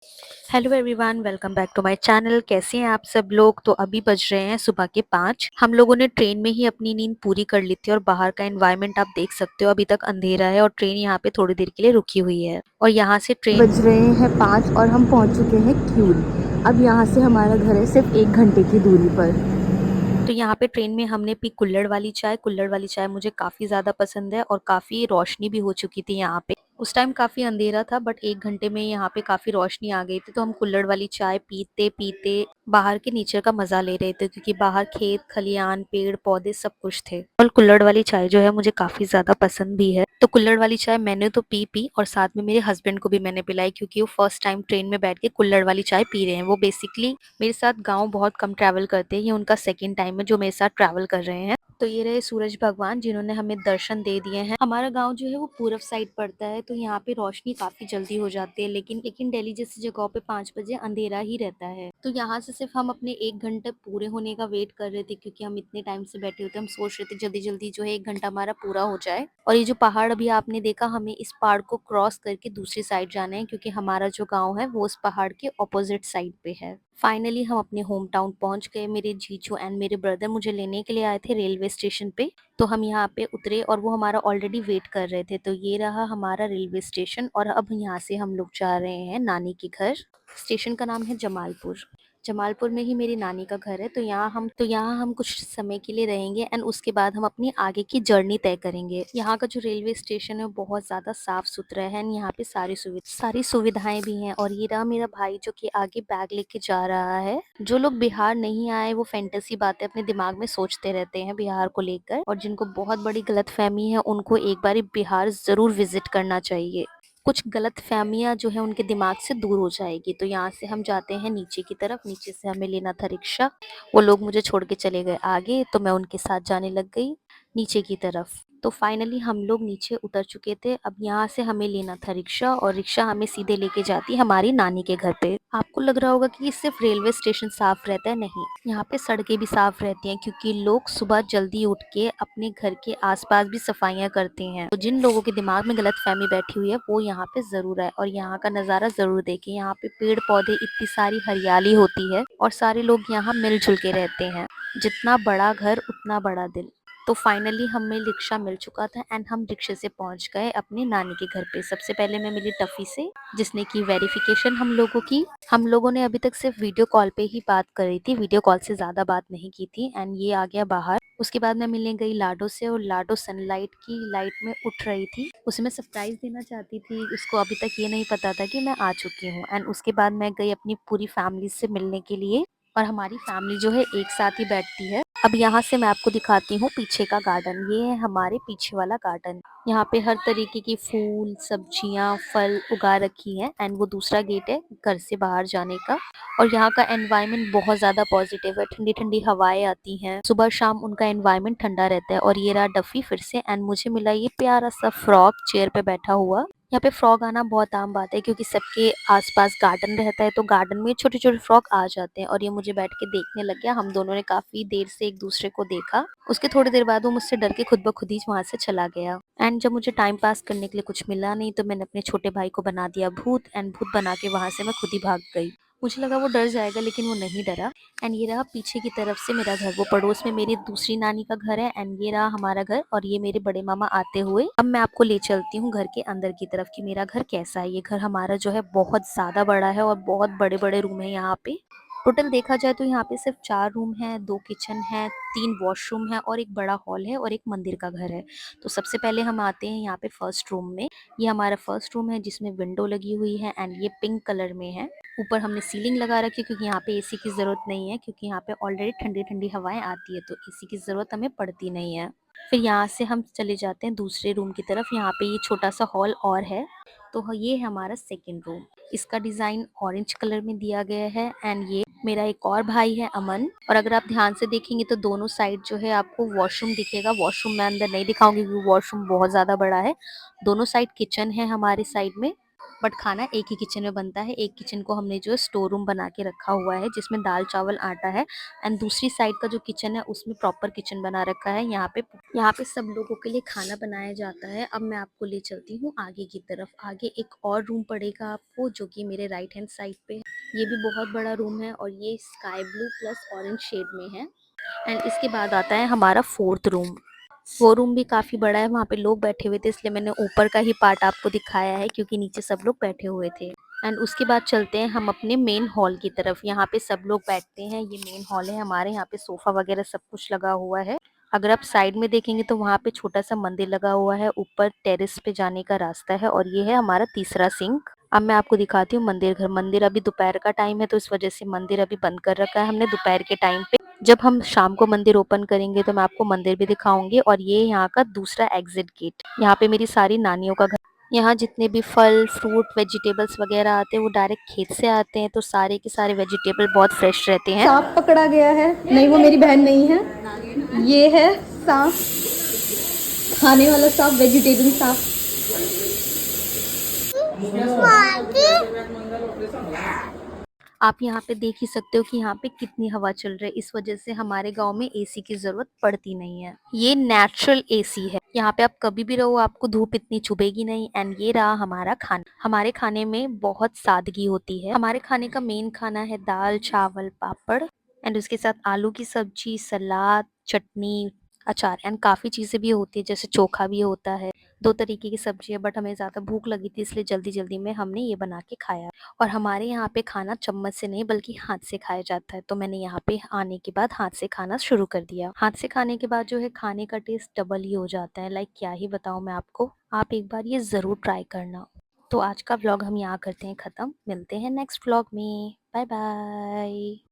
Hello everyone, welcome back to my channel. कैसे हैं आप सब लोग। तो अभी बज रहे हैं सुबह के 5। हम लोगों ने ट्रेन में ही अपनी नींद पूरी कर ली थी और बाहर का एनवायरनमेंट आप देख सकते हो। अभी तक अंधेरा है और ट्रेन यहाँ पे थोड़ी देर के लिए रुकी हुई है और यहाँ से ट्रेन बज रहे हैं 5 और हम पहुंच चुके हैं क्यूल। अब यहाँ से हमारा घर है सिर्फ 1 घंटे की दूरी पर। तो यहाँ पे ट्रेन में हमने पी कुल्हड़ वाली चाय। कुल्हड़ वाली चाय मुझे काफी ज्यादा पसंद है और काफी रोशनी भी हो चुकी थी यहाँ पे। उस टाइम काफी अंधेरा था बट 1 घंटे में यहाँ पे काफी रोशनी आ गई थी। तो हम कुल्हड़ वाली चाय पीते पीते बाहर के नेचर का मजा ले रहे थे क्योंकि बाहर खेत खलियान पेड़ पौधे सब कुछ थे। और कुल्हड़ वाली चाय जो है मुझे काफी ज्यादा पसंद भी है। तो कुल्हड़ वाली चाय मैंने तो पी और साथ में मेरे हस्बैंड को भी मैंने पिलाई क्योंकि वो फर्स्ट टाइम ट्रेन में बैठ के कुल्हड़ वाली चाय पी रहे हैं। वो बेसिकली मेरे साथ गाँव बहुत कम ट्रैवल करते हैं। ये उनका सेकंड टाइम है जो मेरे साथ ट्रैवल कर रहे हैं। तो ये रहे सूरज भगवान जिन्होंने हमें दर्शन दे दिए हैं। हमारा गांव जो है वो पूरब साइड पड़ता है तो यहाँ पे रोशनी काफी जल्दी हो जाती है। लेकिन दिल्ली जैसी जगहों पे 5 बजे अंधेरा ही रहता है। तो यहाँ से सिर्फ हम अपने 1 घंटे पूरे होने का वेट कर रहे थे क्योंकि हम इतने टाइम से बैठे होते। हम सोच रहे थे जल्दी जल्दी जो है 1 घंटा हमारा पूरा हो जाए। और ये जो पहाड़ अभी आपने देखा, हमें इस पहाड़ को क्रॉस करके दूसरी साइड जाना है क्योंकि हमारा जो गाँव है वो उस पहाड़ के ऑपोजिट साइड पे है। फाइनली हम अपने होम टाउन पहुंच गए। मेरे जीजू एंड मेरे ब्रदर मुझे लेने के लिए आए थे रेलवे स्टेशन पे। तो हम यहाँ पे उतरे और वो हमारा ऑलरेडी वेट कर रहे थे। तो ये रहा हमारा रेलवे स्टेशन और अब यहाँ से हम लोग जा रहे हैं नानी के घर। स्टेशन का नाम है जमालपुर। जमालपुर में ही मेरी नानी का घर है। तो यहाँ हम कुछ समय के लिए रहेंगे एंड उसके बाद हम अपनी आगे की जर्नी तय करेंगे। यहाँ का जो रेलवे स्टेशन है वो बहुत ज्यादा साफ सुथरा है एंड यहाँ पे सारी सुविधाएं भी हैं। और ये रहा मेरा भाई जो कि आगे बैग लेके जा रहा है। जो लोग बिहार नहीं आए वो फैंटेसी बातें अपने दिमाग में सोचते रहते हैं बिहार को लेकर, और जिनको बहुत बड़ी गलतफहमी है उनको एक बार बिहार जरूर विजिट करना चाहिए। कुछ गलत फहमियां जो है उनके दिमाग से दूर हो जाएगी। तो यहाँ से हम जाते हैं नीचे की तरफ। नीचे से हमें लेना था रिक्शा। वो लोग मुझे छोड़ के चले गए आगे तो मैं उनके साथ जाने लग गई नीचे की तरफ। तो फाइनली हम लोग नीचे उतर चुके थे। अब यहाँ से हमें लेना था रिक्शा और रिक्शा हमें सीधे लेके जाती हमारी नानी के घर पे। आपको लग रहा होगा कि ये सिर्फ रेलवे स्टेशन साफ रहता है, नहीं, यहाँ पे सड़कें भी साफ रहती हैं क्योंकि लोग सुबह जल्दी उठ के अपने घर के आसपास भी सफाइयाँ करते हैं। तो जिन लोगों के दिमाग में गलत फहमी बैठी हुई है वो यहाँ पे जरूर आए और यहाँ का नजारा जरूर देखें। यहाँ पे पेड़ पौधे, इतनी सारी हरियाली होती है और सारे लोग यहाँ मिलजुल के रहते हैं। जितना बड़ा घर उतना बड़ा दिल। तो फाइनली हमें रिक्शा मिल चुका था एंड हम रिक्शे से पहुंच गए अपने नानी के घर पे। सबसे पहले मैं मिली टफी से जिसने की वेरिफिकेशन हम लोगों की। हम लोगों ने अभी तक सिर्फ वीडियो कॉल पे ही बात करी थी, वीडियो कॉल से ज्यादा बात नहीं की थी एंड ये आ गया बाहर। उसके बाद मैं मिलने गई लाडो से और लाडो सनलाइट की लाइट में उठ रही थी। उसे मैं सरप्राइज देना चाहती थी। उसको अभी तक ये नहीं पता था कि मैं आ चुकी हूँ। एंड उसके बाद मैं गई अपनी पूरी फैमिली से मिलने के लिए और हमारी फैमिली जो है एक साथ ही बैठती है। अब यहाँ से मैं आपको दिखाती हूँ पीछे का गार्डन। ये है हमारे पीछे वाला गार्डन। यहाँ पे हर तरीके की फूल सब्जियां फल उगा रखी हैं एंड वो दूसरा गेट है घर से बाहर जाने का। और यहाँ का एनवायरनमेंट बहुत ज्यादा पॉजिटिव है। ठंडी ठंडी हवाएं आती हैं सुबह शाम, उनका एनवायरनमेंट ठंडा रहता है। और ये रहा डफी फिर से एंड मुझे मिला ये प्यारा सा फ्रॉग चेयर पे बैठा हुआ। यहाँ पे फ्रॉग आना बहुत आम बात है क्योंकि सबके आसपास गार्डन रहता है तो गार्डन में छोटे छोटे फ्रॉग आ जाते हैं। और ये मुझे बैठ के देखने लग गया। हम दोनों ने काफी देर से एक दूसरे को देखा। उसके थोड़ी देर बाद वो मुझसे डर के खुद ब खुद ही वहां से चला गया। एंड जब मुझे टाइम पास करने के लिए कुछ मिला नहीं तो मैंने अपने छोटे भाई को बना दिया भूत एंड भूत बना के वहां से मैं खुद ही भाग गई। मुझे लगा वो डर जाएगा लेकिन वो नहीं डरा। एंड ये रहा पीछे की तरफ से मेरा घर। वो पड़ोस में मेरी दूसरी नानी का घर है एंड ये रहा हमारा घर और ये मेरे बड़े मामा आते हुए। अब मैं आपको ले चलती हूँ घर के अंदर की तरफ कि मेरा घर कैसा है। ये घर हमारा जो है बहुत ज्यादा बड़ा है और बहुत बड़े बड़े रूम है यहाँ पे। टोटल देखा जाए तो यहाँ पे सिर्फ 4 रूम है, 2 किचन है, 3 वॉशरूम है और एक बड़ा हॉल है और एक मंदिर का घर है। तो सबसे पहले हम आते हैं यहाँ पे फर्स्ट रूम में। ये हमारा फर्स्ट रूम है जिसमें विंडो लगी हुई है एंड ये पिंक कलर में है। ऊपर हमने सीलिंग लगा रखी है क्योंकि यहाँ पे एसी की जरूरत नहीं है क्योंकि यहाँ पे ऑलरेडी ठंडी ठंडी हवाएं आती है तो एसी की जरूरत हमें पड़ती नहीं है। फिर यहाँ से हम चले जाते हैं दूसरे रूम की तरफ। यहाँ पे ये छोटा सा हॉल और है। तो ये है हमारा सेकेंड रूम। इसका डिजाइन ऑरेंज कलर में दिया गया है एंड ये मेरा एक और भाई है अमन। और अगर आप ध्यान से देखेंगे तो दोनों साइड जो है आपको वॉशरूम दिखेगा। वॉशरूम मैं अंदर नहीं दिखाऊंगी क्योंकि वॉशरूम बहुत ज्यादा बड़ा है। दोनों साइड किचन है हमारे साइड में। बट खाना एक ही किचन में बनता है। एक किचन को हमने जो है स्टोर रूम बना के रखा हुआ है, जिसमें दाल चावल आटा है, एंड दूसरी साइड का जो किचन है उसमें प्रॉपर किचन बना रखा है। यहाँ पे सब लोगों के लिए खाना बनाया जाता है। अब मैं आपको ले चलती हूँ आगे की तरफ। आगे एक और रूम पड़ेगा आपको, जो कि मेरे राइट हैंड साइड पे है। ये भी बहुत बड़ा रूम है और ये sky blue plus orange shade में है। एंड इसके बाद आता है हमारा फोर्थ रूम। वो रूम भी काफी बड़ा है, वहाँ पे लोग बैठे हुए थे, इसलिए मैंने ऊपर का ही पार्ट आपको दिखाया है, क्योंकि नीचे सब लोग बैठे हुए थे। एंड उसके बाद चलते हैं हम अपने मेन हॉल की तरफ। यहाँ पे सब लोग बैठते हैं, ये मेन हॉल है हमारे। यहाँ पे सोफा वगैरह सब कुछ लगा हुआ है। अगर आप साइड में देखेंगे तो वहाँ पे छोटा सा मंदिर लगा हुआ है, ऊपर टेरेस पे जाने का रास्ता है, और ये है हमारा तीसरा सिंक। अब मैं आपको दिखाती हूँ मंदिर घर। मंदिर अभी दोपहर का टाइम है, तो इस वजह से मंदिर अभी बंद कर रखा है हमने दोपहर के टाइम पे। जब हम शाम को मंदिर ओपन करेंगे तो मैं आपको मंदिर भी दिखाऊंगी। और ये यहाँ का दूसरा एग्जिट गेट। यहाँ पे मेरी सारी नानियों का घर। यहाँ जितने भी फल फ्रूट वेजिटेबल्स वगैरह आते हैं वो डायरेक्ट खेत से आते हैं, तो सारे के सारे वेजिटेबल बहुत फ्रेश रहते हैं। सांप पकड़ा गया है। नहीं, वो मेरी बहन नहीं है, ये है सांप, खाने वाला सांप, वेजिटेबल सांप। आप यहाँ पे देख ही सकते हो कि यहाँ पे कितनी हवा चल रही है। इस वजह से हमारे गांव में एसी की जरूरत पड़ती नहीं है। ये नेचुरल एसी है। यहाँ पे आप कभी भी रहो आपको धूप इतनी चुभेगी नहीं। एंड ये रहा हमारा खाना। हमारे खाने में बहुत सादगी होती है। हमारे खाने का मेन खाना है दाल चावल पापड़, एंड उसके साथ आलू की सब्जी, सलाद, चटनी, अचार, एंड काफी चीजें भी होती है, जैसे चोखा भी होता है। 2 तरीके की सब्जी है, बट हमें ज्यादा भूख लगी थी इसलिए जल्दी जल्दी में हमने ये बना के खाया। और हमारे यहाँ पे खाना चम्मच से नहीं बल्कि हाथ से खाया जाता है, तो मैंने यहाँ पे आने के बाद हाथ से खाना शुरू कर दिया। हाथ से खाने के बाद जो है खाने का टेस्ट डबल ही हो जाता है। लाइक क्या ही बताऊँ मैं आपको, आप एक बार ये ज़रूर ट्राई करना। तो आज का व्लॉग हम यहाँ करते हैं ख़त्म। मिलते हैं नेक्स्ट व्लॉग में। Bye bye.